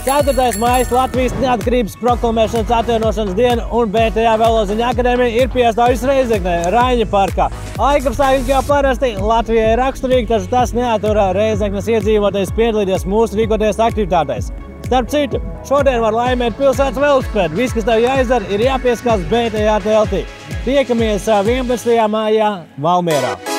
4. maijs Latvijas neatkarības proklamēšanas atjaunošanas diena un BTA Veloziņa akadēmija ir piestājusi Reizeknē, Raiņa parkā. Laikapstākļi kā parasti Latvijai ir raksturīgi, taču tas neaturā Reizeknes iedzīvotājus piedalīties mūsu rīkoties aktivitātēs. Starp citu, šodien var laimēt pilsētas velospēdu. Viss, kas tev jāizdara, ir jāpieskās BTA teltī. Tiekamies 11. maijā Valmierā.